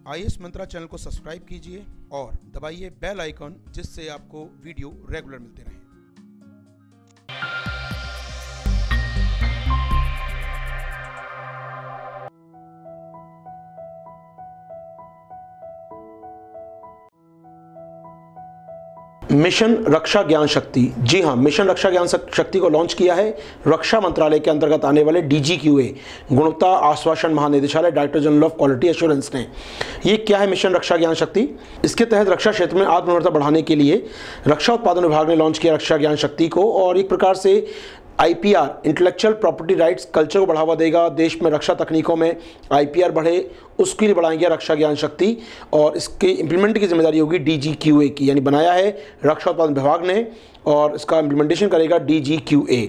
IAS मंत्रा channel को subscribe कीजिए और दबाइए बेल आइकन, जिससे आपको वीडियो रेगुलर मिलते रहें। मिशन रक्षा ज्ञान शक्ति, जी हां, मिशन रक्षा ज्ञान शक्ति को लॉन्च किया है रक्षा मंत्रालय के अंतर्गत आने वाले DGQA गुणवत्ता आश्वासन महानिदेशालय, director general of quality assurance ने। ये क्या है मिशन रक्षा ज्ञान शक्ति? इसके तहत रक्षा क्षेत्र में आत्मनिर्भरता बढ़ाने के लिए रक्षा उत्पादन विभाग ने लॉन्च किया रक्षा ज्ञान शक्ति को, और एक प्रकार से IPR intellectual property rights culture को बढ़ावा देगा। देश में रक्षा तकनीकों में IPR बढ़े, उसके लिए बढ़ाएंगे रक्षा ज्ञान शक्ति, और इसके इम्प्लीमेंट की जिम्मेदारी होगी DGQA की, यानी बनाया है रक्षा उत्पादन विभाग ने और इसका इम्प्लीमेंटेशन करेगा DGQA।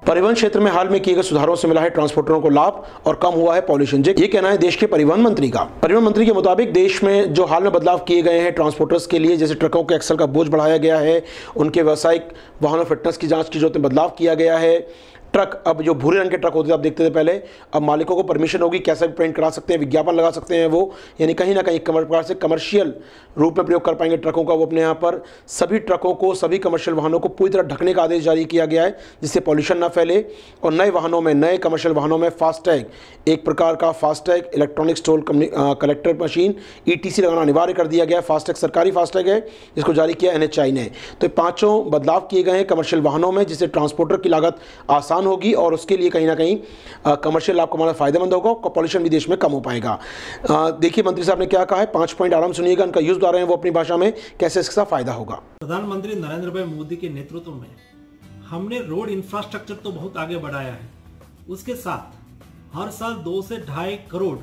परिवहन क्षेत्र में हाल में किए गए सुधारों से मिला है ट्रांसपोर्टरों को लाभ और कम हुआ है पॉल्यूशन। ये कहना है देश के परिवहन मंत्री का। परिवहन मंत्री के मुताबिक देश में जो हाल में बदलाव किए गए हैं ट्रांसपोर्टर्स के लिए, जैसे ट्रकों के एक्सल का बोझ बढ़ाया गया है, उनके व्यावसायिक वाहनों फिटनेस की जांच की जरूरत में बदलाव किया गया है। ट्रक, अब जो भूरे रंग के ट्रक होते थे आप देखते थे पहले, अब मालिकों को परमिशन होगी, कैसा भी पेंट करा सकते हैं, विज्ञापन लगा सकते हैं वो, यानी कहीं ना कहीं प्रकार से कमर्शियल रूप में प्रयोग कर पाएंगे ट्रकों का वो अपने यहाँ पर। सभी ट्रकों को, सभी कमर्शियल वाहनों को पूरी तरह ढकने का आदेश जारी किया गया है, जिससे पॉल्यूशन ना फैले। और नए वाहनों में, नए कमर्शियल वाहनों में फास्टैग, एक प्रकार का FASTag electronic toll collector machine ETC लगाना अनिवार्य कर दिया गया है। फास्टैग सरकारी फास्टैग है, जिसको जारी किया NHAI ने। तो पांचों बदलाव किए गए हैं कमर्शियल वाहनों में, जिससे ट्रांसपोर्टर की लागत आसान होगी और उसके लिए कहीं ना कहीं कमर्शियल लाभ कमाना फायदेमंद होगा, पॉल्यूशन भी देश में कम हो पाएगा। देखिए मंत्री साहब ने क्या कहा है, 5 पॉइंट आराम सुनिएगा, उनका यूज आ रहे हैं वो अपनी भाषा में, कैसे इसका फायदा होगा। प्रधानमंत्री नरेंद्र भाई मोदी के नेतृत्व में हमने रोड इंफ्रास्ट्रक्चर तो बहुत आगे बढ़ाया है, उसके साथ हर साल 2 से 2.5 करोड़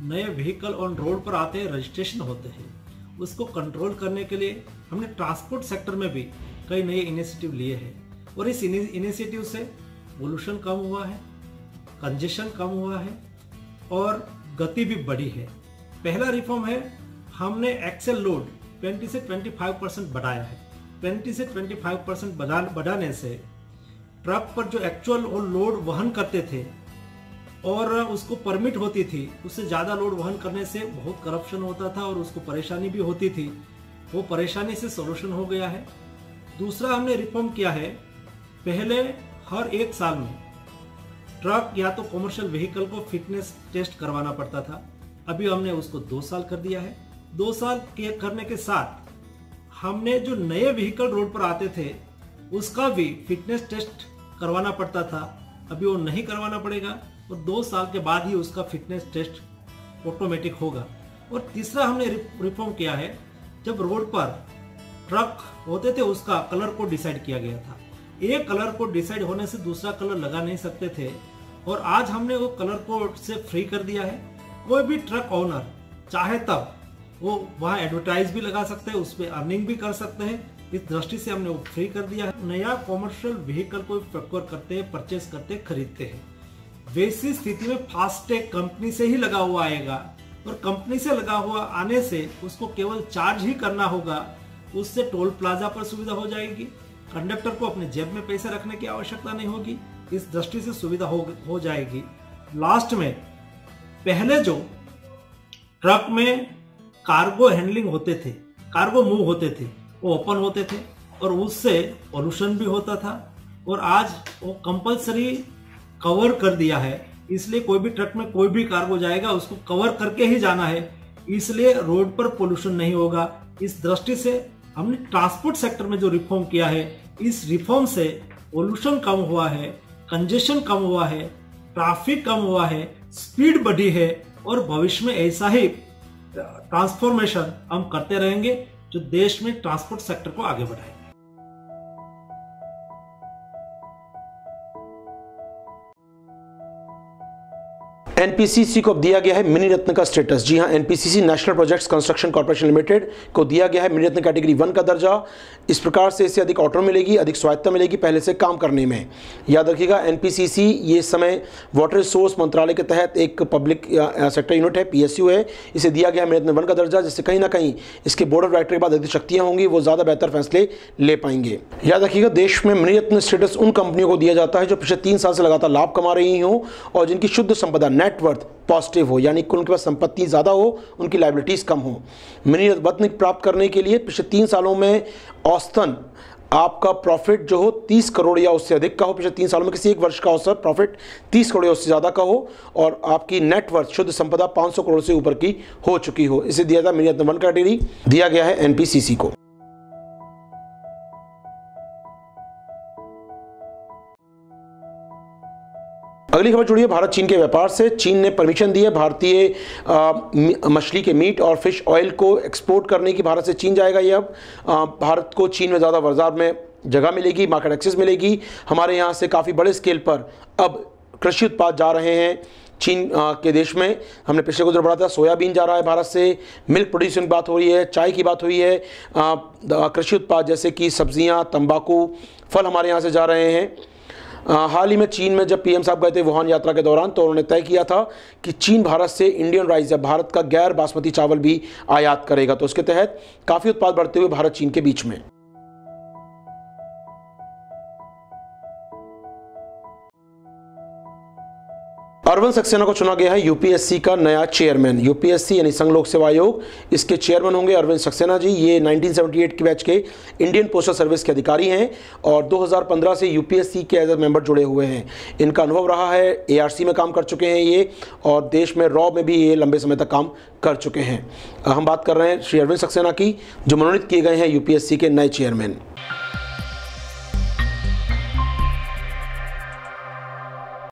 नए व्हीकल ऑन रोड पर आते हैं, रजिस्ट्रेशन होते हैं। उसको कंट्रोल करने के लिए हमने ट्रांसपोर्ट सेक्टर में भी कई नए इनिशिएटिव लिए हैं, और इस इनिशिएटिव से पोल्यूशन कम हुआ है, कंजेशन कम हुआ है और गति भी बढ़ी है। पहला रिफॉर्म है, हमने एक्सेल लोड 20 से 25% बढ़ाया है। 20 से 25% बढ़ाने से ट्रक पर जो एक्चुअल लोड वहन करते थे और उसको परमिट होती थी, उससे ज़्यादा लोड वहन करने से बहुत करप्शन होता था और उसको परेशानी भी होती थी। वो परेशानी से सोल्यूशन हो गया है। दूसरा हमने रिफॉर्म किया है, पहले हर 1 साल में ट्रक या तो कमर्शियल व्हीकल को फिटनेस टेस्ट करवाना पड़ता था, अभी हमने उसको 2 साल कर दिया है। 2 साल के करने के साथ हमने जो नए व्हीकल रोड पर आते थे उसका भी फिटनेस टेस्ट करवाना पड़ता था, अभी वो नहीं करवाना पड़ेगा और 2 साल के बाद ही उसका फिटनेस टेस्ट ऑटोमेटिक होगा। और तीसरा हमने रिफॉर्म किया है, जब रोड पर ट्रक होते थे उसका कलर को डिसाइड किया गया था। एक कलर को डिसाइड होने से दूसरा कलर लगा नहीं सकते थे, और आज हमने वो कलर कोड से फ्री कर दिया है। कोई भी ट्रक ओनर चाहे तब वो वहाँ एडवर्टाइज भी लगा सकते हैं, उस पर अर्निंग भी कर सकते हैं। इस दृष्टि से हमने वो फ्री कर दिया है। नया कॉमर्शियल व्हीकल को प्रोक्योर करते हैं, परचेज करते हैं, खरीदते हैं, वैसी स्थिति में फास्टैग कंपनी से ही लगा हुआ आएगा, और कंपनी से लगा हुआ आने से उसको केवल चार्ज ही करना होगा। उससे टोल प्लाजा पर सुविधा हो जाएगी, कंडक्टर को अपने जेब में पैसे रखने की आवश्यकता नहीं होगी। इस दृष्टि से सुविधा हो जाएगी। लास्ट में, पहले जो ट्रक में कार्गो हैंडलिंग होते थे, कार्गो मूव होते थे, वो ओपन होते थे और उससे पोल्यूशन भी होता था, और आज वो कंपलसरी कवर कर दिया है। इसलिए कोई भी ट्रक में कोई भी कार्गो जाएगा उसको कवर करके ही जाना है, इसलिए रोड पर पोल्यूशन नहीं होगा। इस दृष्टि से हमने ट्रांसपोर्ट सेक्टर में जो रिफॉर्म किया है, इस रिफॉर्म से पोल्यूशन कम हुआ है, कंजेशन कम हुआ है, ट्रैफिक कम हुआ है, स्पीड बढ़ी है, और भविष्य में ऐसा ही ट्रांसफॉर्मेशन हम करते रहेंगे जो देश में ट्रांसपोर्ट सेक्टर को आगे बढ़ाएगा। एनपीसीसी को अब दिया गया है मिनी रत्न का स्टेटस। जी हां, NPCC national projects construction corporation limited को दिया गया है मिनी रत्न कैटेगरी 1 का दर्जा। इस प्रकार से इससे अधिक ऑटोनॉमी मिलेगी, अधिक स्वायत्ता मिलेगी पहले से काम करने में। याद रखिएगा, एनपीसीसी ये समय वाटर रिसोर्स मंत्रालय के तहत एक पब्लिक सेक्टर यूनिट है, पीएसयू है। इसे दिया गया मिनी रत्न 1 का दर्जा, जिससे कहीं ना कहीं इसके बोर्ड ऑफ डायरेक्टर के बाद अधिक शक्तियां होंगी, वो ज़्यादा बेहतर फैसले ले पाएंगे। याद रखिएगा, देश में मिनी रत्न स्टेटस उन कंपनियों को दिया जाता है जो पिछले 3 साल से लगातार लाभ कमा रही हों और जिनकी शुद्ध संपदा नेटवर्थ पॉजिटिव हो, यानी कि उनके पास संपत्ति ज़्यादा हो, उनकी लायबिलिटीज़ कम हो। मिनी रत्न प्राप्त करने के लिए पिछले 3 सालों में औसतन आपका प्रॉफिट जो हो 30 करोड़ या उससे अधिक का हो। पिछले 3 सालों में किसी एक वर्ष का औसत प्रॉफिट 30 करोड़ या उससे ज़्यादा का हो और आपकी नेटवर्थ शुद्ध संपदा 500 करोड़ से ऊपर की हो चुकी हो। इसे दिया था मिनी रत्न 1 कैटेगरी, दिया गया है एनपीसीसी को। अगली खबर जुड़ी है भारत चीन के व्यापार से। चीन ने परमिशन दी है भारतीय मछली के मीट और फिश ऑयल को एक्सपोर्ट करने की। भारत से चीन जाएगा ये। अब भारत को चीन में ज़्यादा बाजार में जगह मिलेगी, मार्केट एक्सेस मिलेगी। हमारे यहाँ से काफ़ी बड़े स्केल पर अब कृषि उत्पाद जा रहे हैं चीन के देश में। हमने पिछले कुछ दिन पढ़ा था, सोयाबीन जा रहा है भारत से, मिल्क प्रोड्यूसन की बात हो रही है, चाय की बात हुई है, कृषि उत्पाद जैसे कि सब्जियाँ, तंबाकू, फल हमारे यहाँ से जा रहे हैं। हाल ही में चीन में जब पीएम साहब गए थे वुहान यात्रा के दौरान, तो उन्होंने तय किया था कि चीन भारत से इंडियन राइस या भारत का गैर बासमती चावल भी आयात करेगा। तो उसके तहत काफ़ी उत्पाद बढ़ते हुए भारत चीन के बीच में। अरविंद सक्सेना को चुना गया है यूपीएससी का नया चेयरमैन। यूपीएससी यानी संघ लोक सेवा आयोग, इसके चेयरमैन होंगे अरविंद सक्सेना जी। ये 1978 के बैच के इंडियन पोस्टल सर्विस के अधिकारी हैं और 2015 से यूपीएससी के एज ए मेंबर जुड़े हुए हैं। इनका अनुभव रहा है, एआरसी में काम कर चुके हैं ये और देश में रॉ में भी ये लंबे समय तक काम कर चुके हैं। हम बात कर रहे हैं श्री अरविंद सक्सेना की, जो मनोनीत किए गए हैं यूपीएससी के नए चेयरमैन।